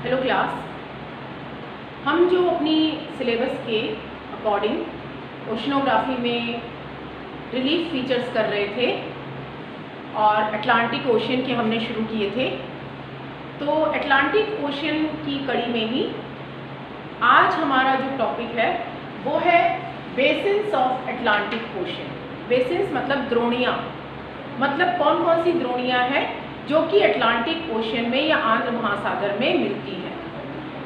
Hello class, हम जो अपनी सिलेबस के अकॉर्डिंग ओशनोग्राफी में रिलीफ फीचर्स कर रहे थे और अटलांटिक ओशन के हमने शुरू किए थे। तो अटलांटिक ओशन की कड़ी में ही आज हमारा जो टॉपिक है वो है basins of Atlantic ocean. Basins मतलब द्रोणियाँ, मतलब कौन कौन सी द्रोणियाँ हैं जो कि अटलांटिक ओशन में या आंध्र महासागर में मिलती हैं।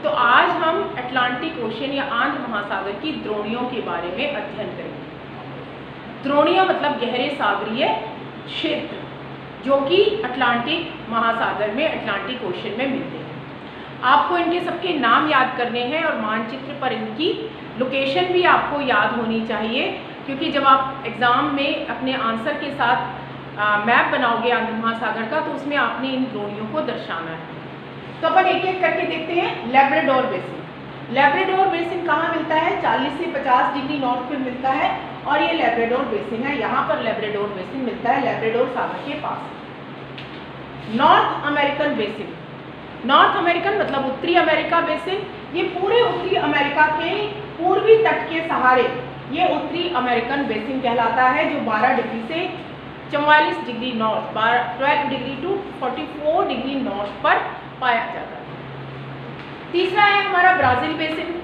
तो आज हम अटलांटिक ओशन या आंध्र महासागर की द्रोणियों के बारे में अध्ययन करेंगे। द्रोणियाँ मतलब गहरे सागरीय क्षेत्र जो कि अटलांटिक महासागर में, अटलांटिक ओशन में मिलते हैं। आपको इनके सबके नाम याद करने हैं और मानचित्र पर इनकी लोकेशन भी आपको याद होनी चाहिए, क्योंकि जब आप एग्ज़ाम में अपने आंसर के साथ मैप बनाओगे आंध्र महासागर का, तो उसमें आपने इन द्रोणियों को दर्शाना है। तो अपन एक एक करके देखते हैं। Labrador basin. लैब्राडोर बेसिन कहाँ मिलता है? 40 से 50 डिग्री नॉर्थ पे मिलता है और ये लैब्राडोर बेसिन है। यहाँ पर लैब्राडोर बेसिन मिलता है लैब्राडोर सागर के पास। North American basin. North American मतलब उत्तरी अमेरिका बेसिन। ये पूरे उत्तरी अमेरिका के पूर्वी तट के सहारे ये उत्तरी अमेरिकन बेसिन कहलाता है, जो 12 डिग्री से 44 degree north, 12 degree to 44 degree north पर पाया जाता है। तीसरा है हमारा ब्राज़ील बेसिन।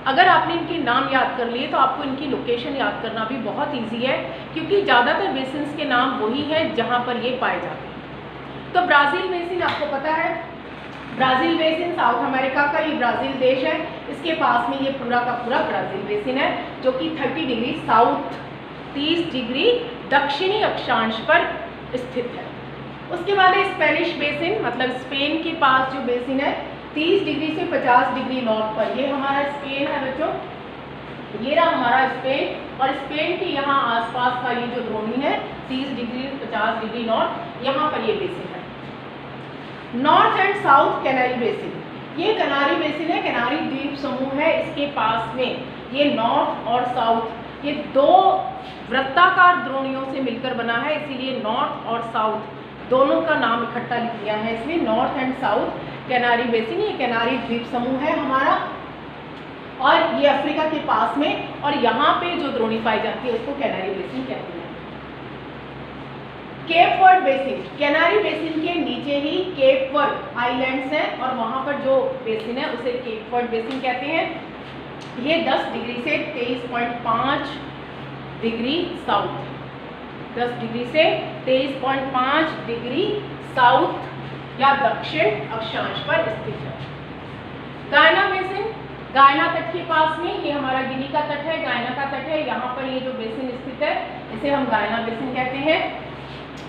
अगर आपने इनके नाम याद कर लिए तो आपको इनकी लोकेशन याद करना भी बहुत इजी है, क्योंकि ज़्यादातर बेसिन्स के नाम वही हैं जहाँ पर ये पाए जाते हैं। तो ब्राज़ील बेसिन आपको पता है, ब्राज़ील बेसिन साउथ अमेरिका का ये ब्राज़ील देश है, इसके पास में ये पूरा का पूरा ब्राज़ील बेसिन है, जो कि 30 डिग्री साउथ, 30 डिग्री दक्षिणी अक्षांश पर स्थित है। उसके बाद है स्पेनिश बेसिन, मतलब स्पेन के पास जो बेसिन है 30 डिग्री से 50 डिग्री नॉर्थ पर। ये हमारा स्पेन है बच्चों, ये रहा हमारा स्पेन, और स्पेन के यहाँ आसपास का ये जो द्रोणी है 30 डिग्री 50 डिग्री नॉर्थ, यहाँ पर ये बेसिन है। North and south Canary basin. ये कनारी बेसिन है, कनारी द्वीप समूह है, इसके पास में ये नॉर्थ और साउथ ये दो वृत्ताकार द्रोणियों से मिलकर बना है, इसीलिए नॉर्थ और साउथ दोनों का नाम इकट्ठा लिख दिया है इसमें, north and south Canary basin. ये कैनारी द्वीप समूह है हमारा, और ये अफ्रीका के पास में, और यहाँ पे जो द्रोणी पाई जाती है उसको कैनारी बेसिन कहते हैं। Cap word basin. Canary basin के नीचे ही केप वर्ड आइलैंड्स हैं, और वहाँ पर जो बेसिन है उसे केप वर्ड बेसिन कहते हैं। ये 10 डिग्री से 23.5 डिग्री साउथ, 10 डिग्री से 23.5 डिग्री साउथ या दक्षिण अक्षांश पर स्थित है। गायना बेसिन, गायना तट के पास में, ये हमारा गिनी का तट है, गायना का तट है, यहाँ पर ये जो बेसिन स्थित है इसे हम गायना बेसिन कहते हैं।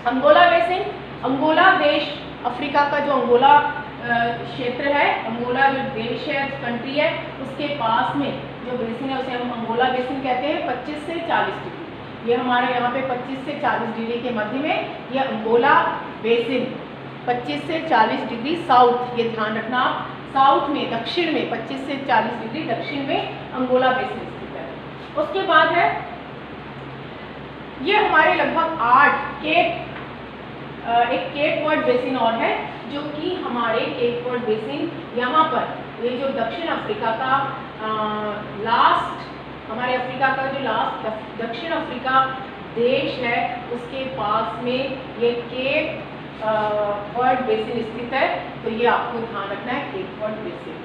अंगोला बेसिन, अंगोला देश, अफ्रीका का जो अंगोला क्षेत्र है, अंगोला जो देश है, कंट्री है, उसके पास में जो बेसिन है उसे हम अंगोला बेसिन कहते हैं। 25 से 40 डिग्री, ये हमारे यहाँ पे 25 से 40 डिग्री के मध्य में ये अंगोला बेसिन, 25 से 40 डिग्री साउथ, ये ध्यान रखना, साउथ में, दक्षिण में, 25 से 40 डिग्री दक्षिण में अंगोला बेसिन स्थित है। उसके बाद है ये हमारे लगभग 8 एक केप वर्ड बेसिन और है, जो कि हमारे केप वर्ड बेसिन यहाँ पर, ये जो दक्षिण अफ्रीका का लास्ट, हमारे अफ्रीका का जो लास्ट दक्षिण अफ्रीका देश है उसके पास में ये केप वर्ड बेसिन स्थित है। तो ये आपको ध्यान रखना है, केप वर्ड बेसिन।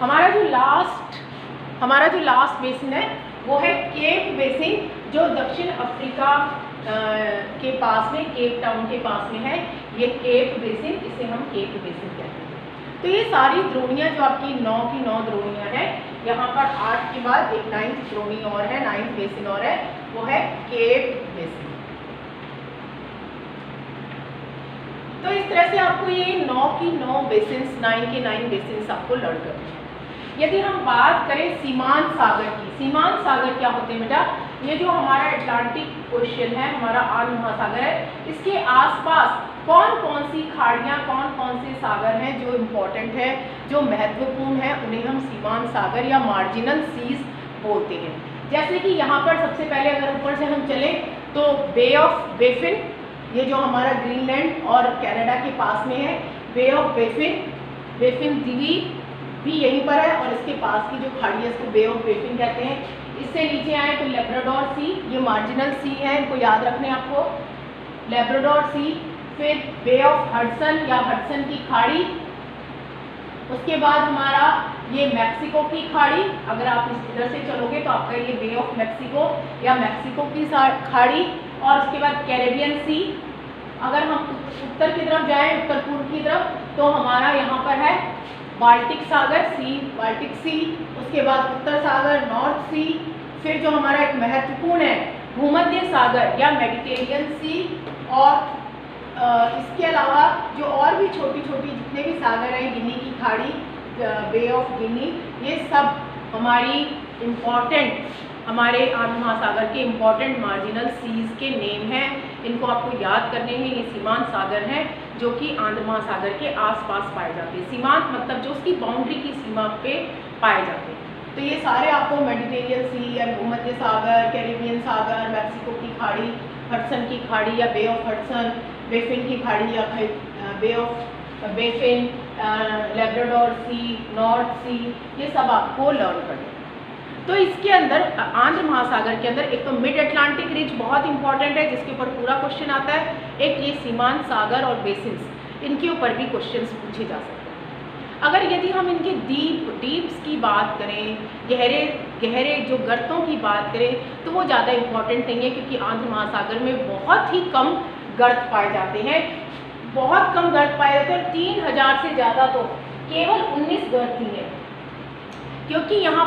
हमारा जो लास्ट बेसिन है वो है केप बेसिन, जो दक्षिण अफ्रीका के पास में, केप टाउन के पास में है, ये केप बेसिन, इसे हम केप बेसिन कहते हैं। तो ये सारी द्रोणियाँ जो आपकी 9 की 9 द्रोणियाँ हैं, यहाँ पर 8 के बाद एक 9th द्रोणी और है, 9th बेसिन और है, वो है केप बेसिन। तो इस तरह से आपको ये 9 की 9 बेसिन्स, 9 के 9 बेसिन्स आपको लर्न करते हैं। यदि हम बात करें सीमांत सागर की, सीमांत सागर क्या होते हैं बेटा? ये जो हमारा अटलांटिक ओशन है, हमारा आंध्र महासागर है, इसके आसपास कौन कौन सी खाड़ियाँ, कौन कौन से सागर हैं जो इम्पोर्टेंट है, जो महत्वपूर्ण है, उन्हें हम सीमांत सागर या मार्जिनल सीज बोलते हैं। जैसे कि यहाँ पर सबसे पहले अगर ऊपर से हम चलें तो बे ऑफ बेफिन, ये जो हमारा ग्रीनलैंड और कनाडा के पास में है, बे ऑफ बेफिन द्वीप भी यहीं पर है और इसके पास की जो खाड़ी है इसको बे ऑफ बेफिन कहते हैं। इससे नीचे आए तो लेब्राडोर सी, ये मार्जिनल सी है, इनको याद रखने आपको, लेब्राडोर सी। फिर बे ऑफ हडसन या हडसन की खाड़ी, उसके बाद हमारा ये मैक्सिको की खाड़ी, अगर आप इस इधर से चलोगे तो आपका ये बे ऑफ मैक्सिको या मैक्सिको की खाड़ी, और उसके बाद कैरेबियन सी। अगर हम उत्तर की तरफ जाएं, उत्तर पूर्व की तरफ, तो हमारा यहाँ पर है बाल्टिक सागर सी, बाल्टिक सी। उसके बाद उत्तर सागर नॉर्थ सी। फिर जो हमारा एक महत्वपूर्ण है भूमध्य सागर या मेडिटेरियन सी। और इसके अलावा जो और भी छोटी छोटी जितने भी सागर हैं, गिनी की खाड़ी, बे ऑफ गिनी, ये सब हमारी इम्पॉर्टेंट, हमारे आंध्र महासागर के इम्पॉर्टेंट मार्जिनल सीज के नेम हैं। इनको आपको याद करने हैं। ये सीमांत सागर हैं जो कि आंध्र महासागर के आसपास पाए जाते हैं। सीमांत मतलब जो उसकी बाउंड्री की सीमा पे पाए जाते हैं। तो ये सारे आपको मेडिटेरियन सी या भूमध्य सागर, कैरिबियन सागर, मैक्सिको की खाड़ी, हडसन की खाड़ी या बे ऑफ हडसन, बेफिन की खाड़ी या bay of Baffin, Labrador sea, North sea, ये सब आपको लर्न करना है। तो इसके अंदर आंध्र महासागर के अंदर एक तो मिड अटलांटिक रिज बहुत इंपॉर्टेंट है जिसके ऊपर पूरा क्वेश्चन आता है। एक ये सीमांत सागर और बेसिन्स, इनके ऊपर भी क्वेश्चंस पूछे जा सकते हैं। अगर यदि हम इनके डीप्स की बात करें, गहरे जो गर्तों की बात करें, तो वो ज़्यादा इंपॉर्टेंट नहीं है क्योंकि आंध्र महासागर में बहुत ही कम गर्त पाए जाते हैं, बहुत कम गर्त पाए जाते हैं। 3000 से ज़्यादा तो केवल 19 गर्त ही है, क्योंकि यहाँ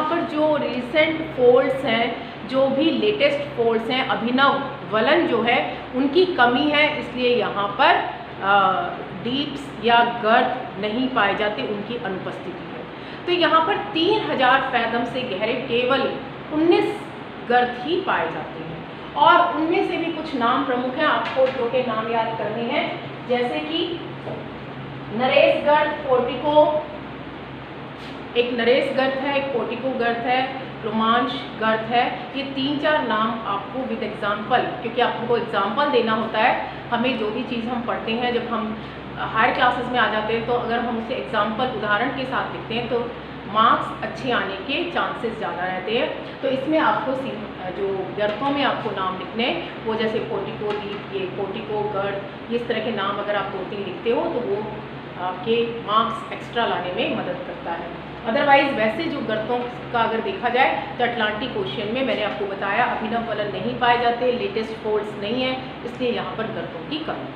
पर जो रिसेंट फोल्ड्स हैं, जो भी लेटेस्ट फोल्ड्स हैं, अभिनव वलन जो है उनकी कमी है, इसलिए यहाँ पर डीप्स या गर्त नहीं पाए जाते, उनकी अनुपस्थिति है। तो यहाँ पर 3000 फैदम से गहरे केवल 19 गर्त ही पाए जाते हैं। और उनमें से भी कुछ नाम प्रमुख हैं, आपको जो के नाम याद करने हैं, जैसे कि नरेश गर्त, पोर्टिको, एक नरेश गर्त है, एक पोर्टिको गर्त है, रोमांच गर्त है। ये 3-4 नाम आपको विद एग्जाम्पल, क्योंकि आपको एग्जाम्पल देना होता है। हमें जो भी चीज़ हम पढ़ते हैं, जब हम हायर क्लासेस में आ जाते हैं, तो अगर हम उसे एग्जाम्पल उदाहरण के साथ लिखते हैं तो मार्क्स अच्छे आने के चांसेस ज़्यादा रहते हैं। तो इसमें आपको जो गर्तों में आपको नाम लिखने, वो जैसे पोर्टिको डीप, ये पोर्टिको गर्त, इस तरह के नाम अगर आप 2-3 लिखते हो तो वो आपके मार्क्स एक्स्ट्रा लाने में मदद करता है। अदरवाइज़ वैसे जो गर्तों का अगर देखा जाए तो अटलांटिक ओशियन में मैंने आपको बताया अभिनव वलन नहीं पाए जाते, लेटेस्ट फोल्ड्स नहीं है, इसलिए यहाँ पर गर्तों की कमी।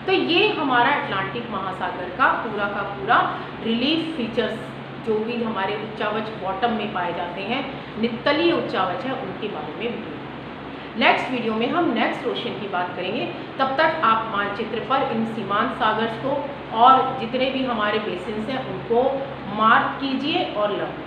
तो ये हमारा अटलांटिक महासागर का पूरा रिलीफ फीचर्स, जो भी हमारे उच्चावच बॉटम में पाए जाते हैं, नित्तलीय उच्चावच है, उनके बारे में वीडियो। नेक्स्ट वीडियो में हम नेक्स्ट ओशियन की बात करेंगे। तब तक आप मानचित्र पर इन सीमांत सागर्स को और जितने भी हमारे बेसिन्स हैं उनको मार्क कीजिए और लर्न